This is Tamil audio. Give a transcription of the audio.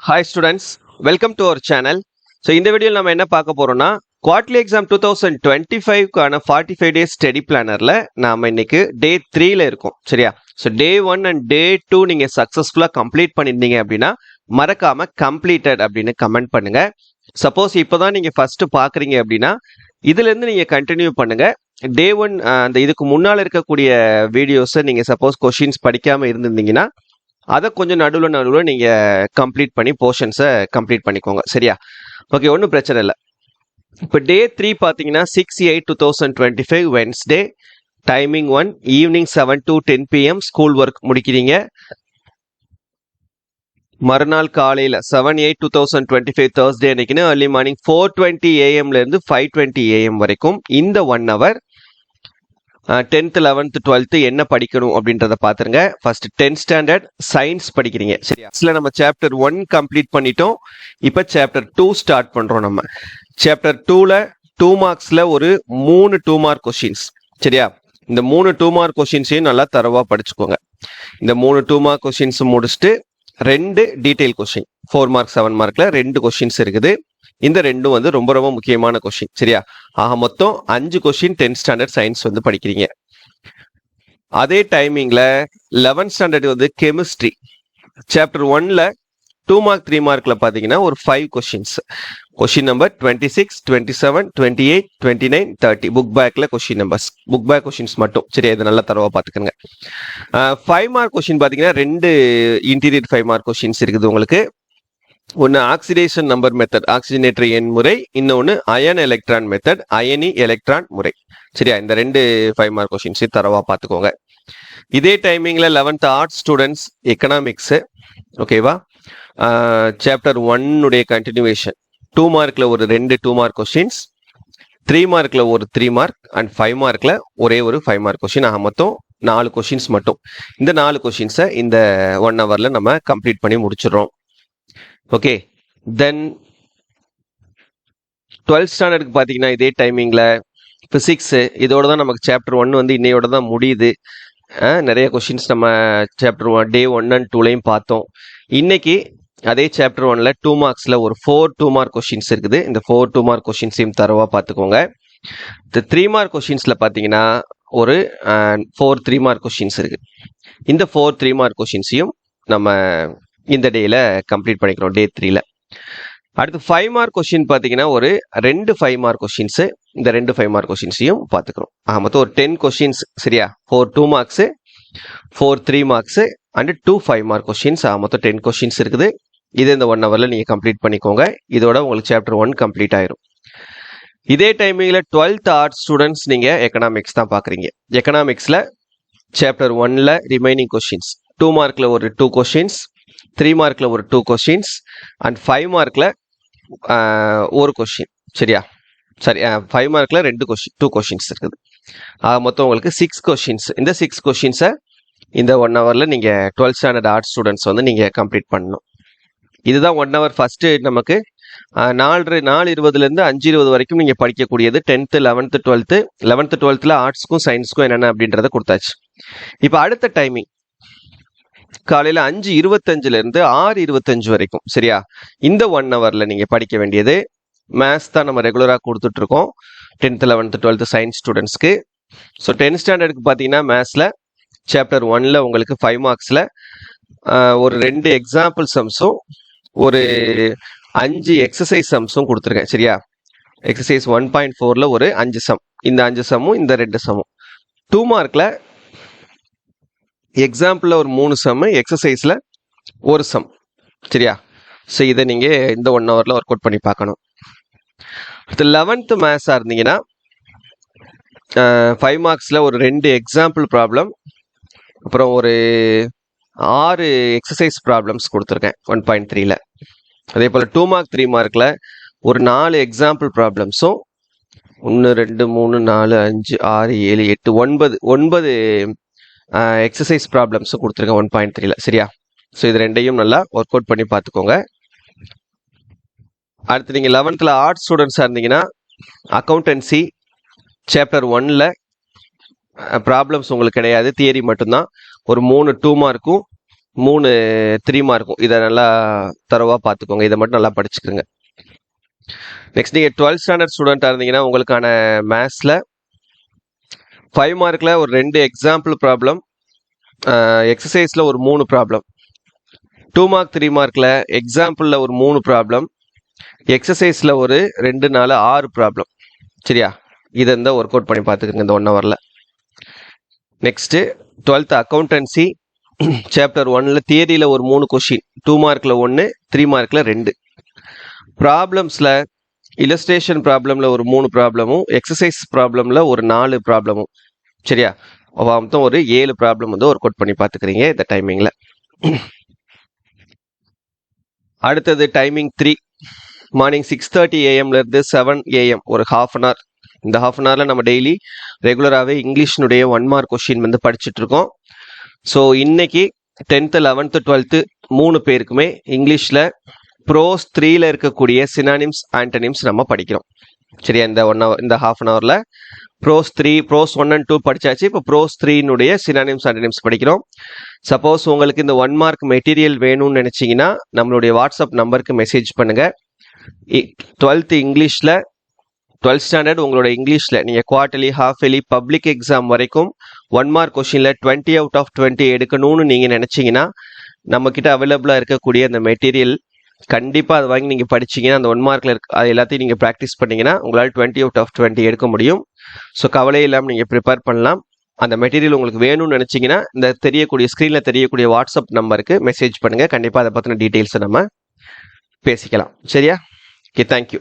Hi students, welcome to our channel. So இந்த வீடியோல நம்ம என்ன பார்க்க போறோம்னா குவார்ட்டர்லி எக்ஸாம் 2025 கான 45 டேஸ் ஸ்டடி பிளானர்ல நாம இன்னைக்கு டே 3ல இருக்கோம். சரியா? ஸோ டே 1 அண்ட் டே 2 நீங்க சக்சஸ்ஃபுல்லா கம்ப்ளீட் பண்ணிருந்தீங்க அப்படின்னா மறக்காம கம்ப்ளீட்டட் அப்படின்னு கமெண்ட் பண்ணுங்க. சப்போஸ் இப்போதான் நீங்க ஃபர்ஸ்ட் பாக்குறீங்க அப்படின்னா இதுல இருந்து நீங்க கண்டினியூ பண்ணுங்க. டே 1 அந்த இதுக்கு முன்னால இருக்கக்கூடிய வீடியோஸை நீங்க சப்போஸ் கொஸ்டின்ஸ் படிக்காம இருந்திருந்தீங்கன்னா அதை கொஞ்சம் நடுவில் நீங்கள் கம்ப்ளீட் பண்ணி போர்ஷன்ஸை கம்ப்ளீட் பண்ணிக்கோங்க. சரியா? ஓகே, ஒன்றும் பிரச்சனை இல்லை. இப்போ டே 3 பார்த்தீங்கன்னா 6/8/2025 Wednesday, timing 1, evening 7 to 10 PM school work முடிக்கிறீங்க. மறுநாள் காலையில் 7/8/2025 தேர்ஸ்டே அன்னைக்குன்னு ஏர்லி மார்னிங் 4:20 AM-லேருந்து 5:20 AM வரைக்கும் இந்த 1 hour 10th 11th 12th என்ன படிக்கணும் அப்படின்றத பாத்துருங்க. ஃபர்ஸ்ட் 10th ஸ்டாண்டர்ட் சயின்ஸ் படிக்கிறீங்க. சரியா? நம்ம சாப்டர் 1 கம்ப்ளீட் பண்ணிட்டோம். இப்போ சாப்டர் 2 ஸ்டார்ட் பண்றோம். நம்ம சாப்டர் 2ல 2 மார்க்ஸ்ல ஒரு 3 2 மார்க் கொஸ்டின்ஸ். சரியா? இந்த 3 2 மார்க் கொஸ்டின்ஸையும் நல்லா தரவா படிச்சுக்கோங்க. இந்த 3 2 மார்க் கொஸ்டின்ஸ் முடிச்சுட்டு 2 டீடைல் கொஸ்டின் 4 மார்க் 7 மார்க்ல 2 கொஸ்டின்ஸ் இருக்குது. இந்த ரெண்டும் வந்து ரொம்ப ரொம்ப முக்கியமான கொஸ்டின். சரியா? ஆக மொத்தம் 5 கொஸ்டின் 10th ஸ்டாண்டர்ட் சயின்ஸ் வந்து படிக்கிறீங்க. அதே டைமிங்ல 11th ஸ்டாண்டர்ட் வந்து கெமிஸ்ட்ரி சாப்டர் 1ல 2 மார்க் 3 மார்க்ல பாத்தீங்கன்னா ஒரு 5 கொஸ்டின்ஸ். கொஸ்டின் நம்பர் 26, 27, 28, 29, 30 புக் பேக்ல question numbers, book back questions மட்டும். சரியா? இது நல்லா தரவா பாத்துக்கோங்க. 5 மார்க் கொஸ்டின் பாத்தீங்கன்னா 2 இன்டீரியர் 5 மார்க் கொஸ்டின்ஸ் இருக்குது உங்களுக்கு. ஒன்று ஆக்சிடேஷன் நம்பர் மெத்தட், ஆக்சிஜனேற்ற எண் முறை. இன்னொன்று அயன் எலக்ட்ரான் மெத்தட், அயனி எலக்ட்ரான் முறை. சரியா? இந்த 2 5 மார்க் கொஸ்டின்ஸையும் தரவா பார்த்துக்கோங்க. இதே டைமிங்ல 11th ஆர்ட்ஸ் ஸ்டூடெண்ட்ஸ் எக்கனாமிக்ஸ். ஓகேவா? சாப்டர் 1 கண்டினியூவேஷன் 2 மார்க்ல ஒரு 2 2 மார்க் கொஸ்டின்ஸ், 3 மார்க்ல ஒரு 3 மார்க் அண்ட் 5 மார்க்ல ஒரே ஒரு 5 மார்க் கொஸ்டின். ஆக மொத்தம் 4 கொஸ்டின்ஸ் மட்டும். இந்த 4 கொஸ்டின்ஸை இந்த 1 hourல நம்ம கம்ப்ளீட் பண்ணி முடிச்சிடுறோம். ஓகே, தென் 12th ஸ்டாண்டர்டுக்கு பார்த்தீங்கன்னா இதே டைமிங்கில் ஃபிசிக்ஸு. இதோட தான் நமக்கு சாப்டர் 1 வந்து இன்னையோட தான் முடியுது. நிறைய கொஷின்ஸ் நம்ம சாப்டர் 1 டே 1 and 2லையும் பார்த்தோம். இன்னைக்கு அதே சாப்டர் 1ல 2 மார்க்ஸில் ஒரு 4 2 மார்க் கொஷின்ஸ் இருக்குது. இந்த 4 2 மார்க் கொஷின்ஸையும் தரவா பார்த்துக்கோங்க. இந்த 3 மார்க் கொஷின்ஸில் பார்த்தீங்கன்னா ஒரு 4 3 மார்க் கொஷின்ஸ் இருக்குது. இந்த 4 3 மார்க் கொஷின்ஸையும் நம்ம இந்த டேல கம்ப்ளீட் பண்ணிக்கிறோம் டே 3ல. அடுத்து 5 மார்க் கொஸ்டின் பார்த்தீங்கன்னா ஒரு 2 5 மார்க் கொஸ்டின்ஸ். இந்த 2 5 மார்க் கொஸ்டின்ஸையும் பார்த்துக்கிறோம். மொத்தம் ஒரு 10 கொஸ்டின்ஸ். சரியா? 4 2 marks, 4 3 marks and 2 5 mark questions. மொத்தம் 10 கொஸ்டின்ஸ் இருக்குது. இது இந்த 1 hourல நீங்க கம்ப்ளீட் பண்ணிக்கோங்க. இதோட உங்களுக்கு சாப்டர் 1 கம்ப்ளீட் ஆயிரும். இதே டைமிங்ல 12th ஆர்ட்ஸ் ஸ்டூடெண்ட்ஸ் நீங்க எக்கனாமிக்ஸ் தான் பாக்குறீங்க. எக்கனாமிக்ஸ்ல சாப்டர் 1ல ரிமைனிங் கொஸ்டின்ஸ் 2 மார்க்ல ஒரு 2 கொஸ்டின்ஸ், 3 மார்க்ல ஒரு 2 கொஸ்டின்ஸ் அண்ட் 5 மார்க்ல ஒரு கொஸ்டின். சரியா? சரி, 5 மார்க்ல 2 கொஸ்டின்ஸ் இருக்குது. மொத்தம் உங்களுக்கு 6 கொஸ்டின்ஸ். இந்த 6 கொஸ்டின்ஸை இந்த 1 hourல நீங்க 12th ஸ்டாண்டர்ட் ஆர்ட்ஸ் ஸ்டூடெண்ட்ஸ் வந்து நீங்க கம்ப்ளீட் பண்ணணும். இதுதான் 1 hour. ஃபர்ஸ்ட் நமக்கு 4:20 5:20 வரைக்கும் நீங்க படிக்கக்கூடியது 10th 11th 12th. 11th 12thல ஆர்ட்ஸ்க்கும் சயின்ஸ்க்கும் என்னென்ன அப்படின்றத கொடுத்தாச்சு. இப்போ அடுத்த டைமிங் காலையில 5:25 6:25 வரைக்கும். சரியா? இந்த 1 hourல நீங்க படிக்க வேண்டியது மேத்ஸ் தான். நம்ம ரெகுலரா கொடுத்துட்டு இருக்கோம் 10th 11th 12th சயின்ஸ் ஸ்டூடெண்ட்ஸ்க்கு. ஸோ 10th ஸ்டாண்டர்டுக்கு பார்த்தீங்கன்னா மேத்ஸ்ல சாப்டர் 1ல உங்களுக்கு 5 மார்க்ஸ்ல ஒரு 2 எக்ஸாம்பிள் சம்ஸும் ஒரு 5 எக்ஸசைஸ் சம்ஸும் கொடுத்துருக்கேன். சரியா? எக்ஸசைஸ் 1.4ல ஒரு 5 சம். இந்த 5 சம்மும் இந்த 2 சம்மும் 2 மார்க்ல எக்ஸாம்பிளில் ஒரு 3 சம், எக்ஸசைஸில் ஒரு சம். சரியா? ஸோ இதை நீங்கள் இந்த 1 hourல ஒர்க் அவுட் பண்ணி பார்க்கணும். அடுத்து 11th மேத்ஸாக இருந்தீங்கன்னா 5 மார்க்ஸில் ஒரு 2 எக்ஸாம்பிள் ப்ராப்ளம், அப்புறம் ஒரு 6 எக்ஸசைஸ் ப்ராப்ளம்ஸ் கொடுத்துருக்கேன் 1.3ல. அதே போல் 2 மார்க் 3 மார்க்கில் ஒரு 4 எக்ஸாம்பிள் ப்ராப்ளம்ஸும் 1 2 3 4 5 6 7 8 9 எக்ஸசைஸ் ப்ராப்ளம்ஸும் கொடுத்துருக்கேன் 1.3ல. சரியா? ஸோ இது 2ஐயும் நல்லா ஒர்க் அவுட் பண்ணி பார்த்துக்கோங்க. அடுத்து நீங்கள் 11th ஆர்ட்ஸ் ஸ்டூடெண்ட்ஸாக இருந்தீங்கன்னா அக்கௌண்டன்சி சாப்டர் 1ல ப்ராப்ளம்ஸ் உங்களுக்கு கிடையாது, தியரி மட்டும்தான். ஒரு 3 2 மார்க்கும் 3 3 மார்க்கும். இதை நல்லா தரவா பார்த்துக்கோங்க. இதை மட்டும் நல்லா படிச்சுக்கோங்க. நெக்ஸ்ட் நீங்கள் 12th ஸ்டாண்டர்ட் ஸ்டூடெண்ட்டாக இருந்தீங்கன்னா உங்களுக்கான மேத்ஸில் 5 மார்க்கில் ஒரு 2 எக்ஸாம்பிள் ப்ராப்ளம், எக்ஸசைஸில் ஒரு 3 ப்ராப்ளம், 2 மார்க் 3 மார்க்கில் எக்ஸாம்பிளில் ஒரு 3 ப்ராப்ளம், எக்ஸசைஸில் ஒரு 2 4 6 ப்ராப்ளம். சரியா? இதை இருந்தால் ஒர்க் அவுட் பண்ணி பார்த்துக்கோங்க இந்த 1 ஹவரில். நெக்ஸ்ட்டு 12th அக்கௌண்டன்சி சாப்டர் 1ல் தியரியில் ஒரு 3 கொஷின், 2 மார்க்கில் 1, 3 மார்க்கில் 2. ப்ராப்ளம்ஸில் இல்லஸ்ட்ரேஷன் ப்ராப்ளமில் ஒரு 3 ப்ராப்ளமும், எக்ஸசைஸ் ப்ராப்ளமில் ஒரு 4 ப்ராப்ளமும். சரியா? மொத்தம் ஒரு 7 ப்ராப்ளம் வந்து ஒர்க் அவுட் பண்ணி பார்த்துக்கிறீங்க இந்த டைமிங்கில். அடுத்தது டைமிங் 3, மார்னிங் 6:30 AM-லேருந்து 7 AM, ஒரு ½ அன் ஹவர். இந்த ½ அன் ஹவரில் நம்ம டெய்லி ரெகுலராகவே இங்கிலீஷினுடைய 1 மார்க் கொஷின் வந்து படிச்சுட்ருக்கோம். ஸோ இன்னைக்கு 10th 11th 12th 3 பேருக்குமே இங்கிலீஷில் ப்ரோஸ் 3ல் இருக்கக்கூடிய சினானிம்ஸ் ஆண்டனிம்ஸ் நம்ம படிக்கிறோம். சரியா? இந்த ½ அன் ஹவரில் ப்ரோஸ் 1 and 2 படித்தாச்சு. இப்போ ப்ரோஸ் 3னுடைய சினானிம்ஸ் ஆண்டனிம்ஸ் படிக்கிறோம். சப்போஸ் உங்களுக்கு இந்த 1 மார்க் மெட்டீரியல் வேணும்னு நினச்சிங்கன்னா நம்மளுடைய வாட்ஸ்அப் நம்பருக்கு மெசேஜ் பண்ணுங்கள். 12th இங்கிலீஷில் 12th ஸ்டாண்டர்ட் உங்களோட இங்கிலீஷில் நீங்கள் quarterly, half yearly, public exam வரைக்கும் 1 மார்க் கொஷினில் 20 out of 20 எடுக்கணும்னு நீங்கள் நினச்சிங்கன்னா நம்மக்கிட்ட அவைலபிளாக இருக்கக்கூடிய அந்த மெட்டீரியல் கண்டிப்பாக அதை வாங்கி நீங்கள் படிச்சிங்கன்னா அந்த 1 மார்க்கில் அது எல்லாத்தையும் நீங்கள் ப்ராக்டிஸ் பண்ணிங்கன்னா உங்களால் 20 out of 20 எடுக்க முடியும். ஸோ கவலை இல்லாமல் நீங்கள் ப்ரிப்பேர் பண்ணலாம். அந்த மெட்டீரியல் உங்களுக்கு வேணும்னு நினச்சிங்கன்னா இந்த ஸ்க்ரீனில் தெரியக்கூடிய வாட்ஸ்அப் நம்பருக்கு மெசேஜ் பண்ணுங்கள். கண்டிப்பாக அதை பற்றின டீட்டெயில்ஸை நம்ம பேசிக்கலாம். சரியா? Okay, thank you.